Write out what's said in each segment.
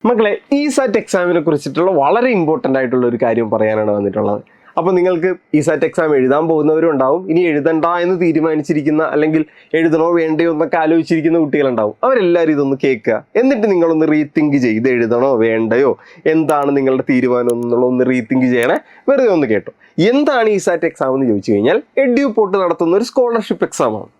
മക്കളെ, ഈ സാറ്റ് എക്സാമിനെ കുറിച്ചിട്ടുള്ള വളരെ ഇമ്പോർട്ടൻ്റ് ആയിട്ടുള്ള ഒരു കാര്യം പറയാനാണ് വന്നിട്ടുള്ളത്. അപ്പോൾ നിങ്ങൾക്ക് ഈ സാറ്റ് എക്സാം എഴുതാൻ പോകുന്നവരും ഉണ്ടാവും, ഇനി എഴുതണ്ട എന്ന് തീരുമാനിച്ചിരിക്കുന്ന അല്ലെങ്കിൽ എഴുതണോ വേണ്ടയോ എന്നൊക്കെ ആലോചിച്ചിരിക്കുന്ന കുട്ടികളുണ്ടാവും. അവരെല്ലാവരും ഇതൊന്ന് കേൾക്കുക, എന്നിട്ട് നിങ്ങളൊന്ന് റീതിങ്ക് ചെയ്ത് എഴുതണോ വേണ്ടയോ, എന്താണ് നിങ്ങളുടെ തീരുമാനം എന്നുള്ളതൊന്ന് റീതിങ്ക് ചെയ്യണേ. വെറുതെ ഒന്ന് കേട്ടോ. എന്താണ് ഈ സാറ്റ് എക്സാം എന്ന് ചോദിച്ചു കഴിഞ്ഞാൽ, എഡ്യൂപോർട്ട് നടത്തുന്ന ഒരു സ്കോളർഷിപ്പ് എക്സാമാണ്.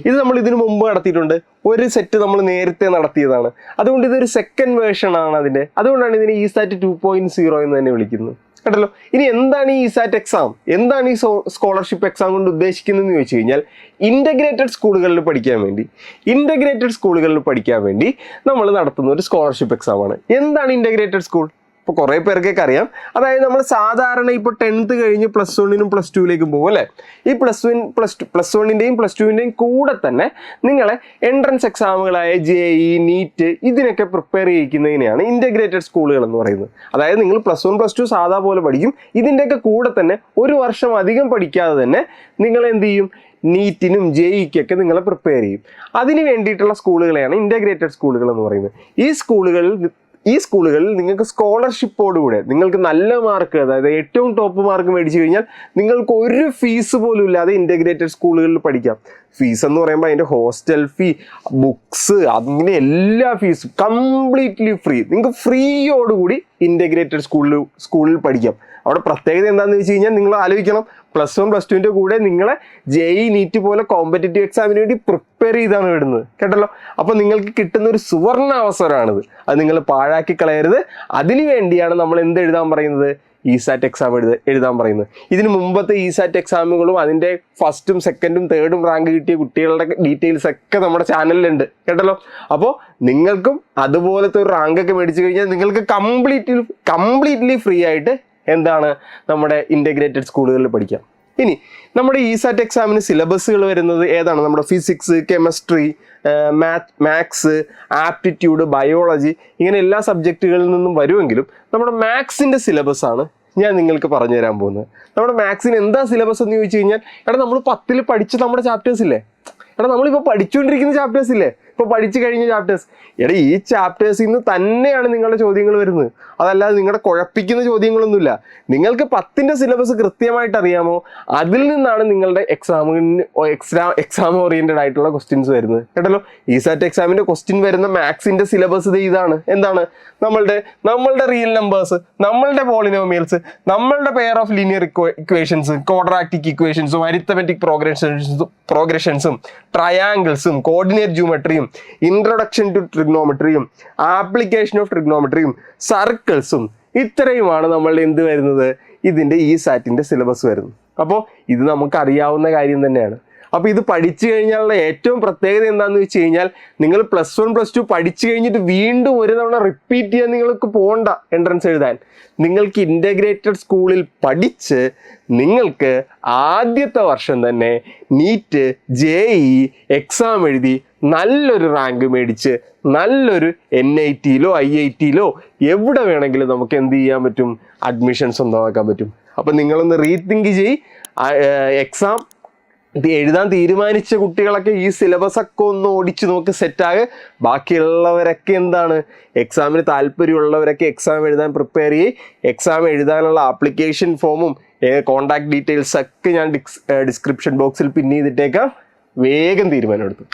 ഇത് നമ്മൾ ഇതിനു മുമ്പ് നടത്തിയിട്ടുണ്ട്. ഒരു സെറ്റ് നമ്മൾ നേരത്തെ നടത്തിയതാണ്. അതുകൊണ്ട് ഇതൊരു സെക്കൻഡ് വേർഷൻ ആണ് അതിൻ്റെ. അതുകൊണ്ടാണ് ഇതിനെ ഈ സാറ്റ് 2.0 എന്ന് തന്നെ വിളിക്കുന്നത് കേട്ടല്ലോ. ഇനി എന്താണ് ഈ സാറ്റ് എക്സാം, എന്താണ് ഈ സ്കോളർഷിപ്പ് എക്സാം കൊണ്ട് ഉദ്ദേശിക്കുന്നതെന്ന് ചോദിച്ചു കഴിഞ്ഞാൽ, ഇൻ്റഗ്രേറ്റഡ് സ്കൂളുകളിൽ പഠിക്കാൻ വേണ്ടി നമ്മൾ നടത്തുന്ന ഒരു സ്കോളർഷിപ്പ് എക്സാമാണ്. എന്താണ് ഇൻ്റഗ്രേറ്റഡ് സ്കൂൾ? ഇപ്പോൾ കുറേ പേർക്കൊക്കെ അറിയാം. അതായത് നമ്മൾ സാധാരണ ഇപ്പോൾ 10th കഴിഞ്ഞ് +1നും +2ലേക്കും പോകും അല്ലേ. ഈ +1ൻ്റെയും +2ൻ്റെയും കൂടെ തന്നെ നിങ്ങളെ എൻട്രൻസ് എക്സാമുകളായ JEE, നീറ്റ് ഇതിനൊക്കെ പ്രിപ്പയർ ചെയ്യിക്കുന്നതിനെയാണ് ഇൻ്റഗ്രേറ്റഡ് സ്കൂളുകൾ എന്ന് പറയുന്നത്. അതായത് നിങ്ങൾ +1 +2 സാധാ പോലെ പഠിക്കും, ഇതിൻ്റെയൊക്കെ കൂടെ തന്നെ ഒരു വർഷം അധികം പഠിക്കാതെ തന്നെ നിങ്ങൾ എന്ത് ചെയ്യും, നീറ്റിനും JEEക്കൊക്കെ നിങ്ങളെ പ്രിപ്പയർ ചെയ്യും. അതിന് വേണ്ടിയിട്ടുള്ള സ്കൂളുകളെയാണ് ഇൻ്റഗ്രേറ്റഡ് സ്കൂളുകൾ എന്ന് പറയുന്നത്. ഈ സ്കൂളുകളിൽ നിങ്ങൾക്ക് സ്കോളർഷിപ്പോടുകൂടെ നിങ്ങൾക്ക് നല്ല മാർക്ക്, അതായത് ഏറ്റവും ടോപ്പ് മാർക്ക് മേടിച്ചു കഴിഞ്ഞാൽ നിങ്ങൾക്ക് ഒരു ഫീസ് പോലും ഇല്ലാതെ ഇൻ്റഗ്രേറ്റഡ് സ്കൂളുകളിൽ പഠിക്കാം. ഫീസ് എന്ന് പറയുമ്പോൾ അതിൻ്റെ ഹോസ്റ്റൽ ഫീ, ബുക്സ്, അങ്ങനെ എല്ലാ ഫീസും കംപ്ലീറ്റ്ലി ഫ്രീ. നിങ്ങൾക്ക് ഫ്രീയോടുകൂടി ഇൻ്റഗ്രേറ്റഡ് സ്കൂളിൽ പഠിക്കാം. അവിടെ പ്രത്യേകത എന്താണെന്ന് വെച്ച് കഴിഞ്ഞാൽ, നിങ്ങൾ ആലോചിക്കണം, +1 +2ൻ്റെ കൂടെ നിങ്ങളെ JEE, നീറ്റ് പോലെ കോമ്പറ്റേറ്റീവ് എക്സാമിന് വേണ്ടി പ്രിപ്പയർ ചെയ്താണ് വിടുന്നത് കേട്ടല്ലോ. അപ്പോൾ നിങ്ങൾക്ക് കിട്ടുന്ന ഒരു സുവർണ അവസരമാണിത്. അത് നിങ്ങൾ പാഴാക്കി കളയരുത്. അതിനു വേണ്ടിയാണ് നമ്മൾ എന്ത് എഴുതാൻ പറയുന്നത്, ഈ സാറ്റ് എക്സാം എഴുതാൻ പറയുന്നത്. ഇതിന് മുമ്പത്തെ ഈ സാറ്റ് എക്സാമുകളും അതിൻ്റെ 1st, 2nd, 3rd റാങ്ക് കിട്ടിയ കുട്ടികളുടെ ഡീറ്റെയിൽസ് ഒക്കെ നമ്മുടെ ചാനലിലുണ്ട് കേട്ടല്ലോ. അപ്പോൾ നിങ്ങൾക്കും അതുപോലത്തെ ഒരു റാങ്കൊക്കെ മേടിച്ചു കഴിഞ്ഞാൽ നിങ്ങൾക്ക് കംപ്ലീറ്റ്ലി ഫ്രീ ആയിട്ട് എന്താണ് നമ്മുടെ ഇൻ്റഗ്രേറ്റഡ് സ്കൂളുകളിൽ പഠിക്കാം. ഇനി നമ്മുടെ ഈ സാറ്റ് എക്സാമിന് സിലബസുകൾ വരുന്നത് ഏതാണ്? നമ്മുടെ physics, chemistry, maths, aptitude, biology, ഇങ്ങനെ എല്ലാ സബ്ജക്റ്റുകളിൽ നിന്നും വരുമെങ്കിലും നമ്മുടെ മാത്സിൻ്റെ സിലബസാണ് ഞാൻ നിങ്ങൾക്ക് പറഞ്ഞു തരാൻ പോകുന്നത്. നമ്മുടെ മാത്സിന് എന്താ സിലബസ് എന്ന് ചോദിച്ചു കഴിഞ്ഞാൽ, നമ്മൾ 10ൽ പഠിച്ച നമ്മുടെ ചാപ്റ്റേഴ്സ് ഇല്ലേ, നമ്മളിപ്പോൾ പഠിച്ചുകൊണ്ടിരിക്കുന്ന ചാപ്റ്റേഴ്സ് ഇല്ലേ, ഇപ്പോൾ പഠിച്ചു കഴിഞ്ഞ ചാപ്റ്റേഴ്സ്, ഈ ചാപ്റ്റേഴ്സിൽ നിന്ന് തന്നെയാണ് നിങ്ങളുടെ ചോദ്യങ്ങൾ വരുന്നത്. അതല്ലാതെ നിങ്ങളുടെ കുഴപ്പിക്കുന്ന ചോദ്യങ്ങളൊന്നുമില്ല. നിങ്ങൾക്ക് 10ൻ്റെ സിലബസ് കൃത്യമായിട്ട് അറിയാമോ, അതിൽ നിന്നാണ് നിങ്ങളുടെ എക്സാം ഓറിയൻറ്റഡ് ആയിട്ടുള്ള ക്വസ്റ്റ്യൻസ് വരുന്നത് കേട്ടല്ലോ. ഈ സാറ്റ് എക്സാമിൻ്റെ ക്വസ്റ്റ്യൻ വരുന്ന മാത്സിൻ്റെ സിലബസ് ഇതാണ്. എന്താണ്? നമ്മളുടെ റിയൽ നമ്പേഴ്സ്, നമ്മളുടെ പോളിനോമിയൽസ്, നമ്മളുടെ pair of linear equations, quadratic ഇക്വേഷൻസും, അരിത്തമെറ്റിക് പ്രോഗ്രഷൻസും, ട്രയാങ്കിൾസും, കോർഡിനേറ്റ് ജിയോമെട്രിയും, ഇൻട്രൊഡക്ഷൻ ടു ട്രിഗ്നോമെട്രിയും, ആപ്ലിക്കേഷൻ ഓഫ് ട്രിഗ്നോമെട്രിയും, സർക്കിൾസും, ഇത്രയുമാണ് നമ്മളുടെ എന്ത് വരുന്നത്, ഇതിൻ്റെ ഈ സാറ്റിൻ്റെ സിലബസ് വരുന്നത്. അപ്പോൾ ഇത് നമുക്കറിയാവുന്ന കാര്യം തന്നെയാണ്. അപ്പോൾ ഇത് പഠിച്ചു കഴിഞ്ഞാലുള്ള ഏറ്റവും പ്രത്യേകത എന്താണെന്ന് വെച്ച് കഴിഞ്ഞാൽ, നിങ്ങൾ +1 +2 പഠിച്ചു കഴിഞ്ഞിട്ട് വീണ്ടും ഒരു തവണ റിപ്പീറ്റ് ചെയ്യാൻ നിങ്ങൾക്ക് പോകണ്ട എൻട്രൻസ് എഴുതാൻ. നിങ്ങൾക്ക് ഇൻ്റഗ്രേറ്റഡ് സ്കൂളിൽ പഠിച്ച് നിങ്ങൾക്ക് ആദ്യത്തെ വർഷം തന്നെ നീറ്റ്, JEE എക്സാം എഴുതി നല്ലൊരു റാങ്ക് മേടിച്ച് നല്ലൊരു NITയിലോ IITയിലോ എവിടെ വേണമെങ്കിലും നമുക്ക് എന്ത് ചെയ്യാൻ പറ്റും, അഡ്മിഷൻസ് സ്വന്തമാക്കാൻ പറ്റും. അപ്പം നിങ്ങളൊന്ന് റീതിങ്ക് എക്സാം എഴുതാൻ തീരുമാനിച്ച കുട്ടികളൊക്കെ ഈ സിലബസ് ഒക്കെ ഒന്ന് ഓടിച്ച് നോക്ക്, സെറ്റാകെ. ബാക്കിയുള്ളവരൊക്കെ എന്താണ്, എക്സാമിന് താല്പര്യമുള്ളവരൊക്കെ എക്സാം എഴുതാൻ പ്രിപ്പയർ ചെയ്യും. എക്സാം എഴുതാനുള്ള ആപ്ലിക്കേഷൻ ഫോമും കോൺടാക്ട് ഡീറ്റെയിൽസ് ഒക്കെ ഞാൻ ഡിസ്ക്രിപ്ഷൻ ബോക്സിൽ പിൻ ചെയ്തിട്ടേക്കാം. വേഗം തീരുമാനം എടുത്തു.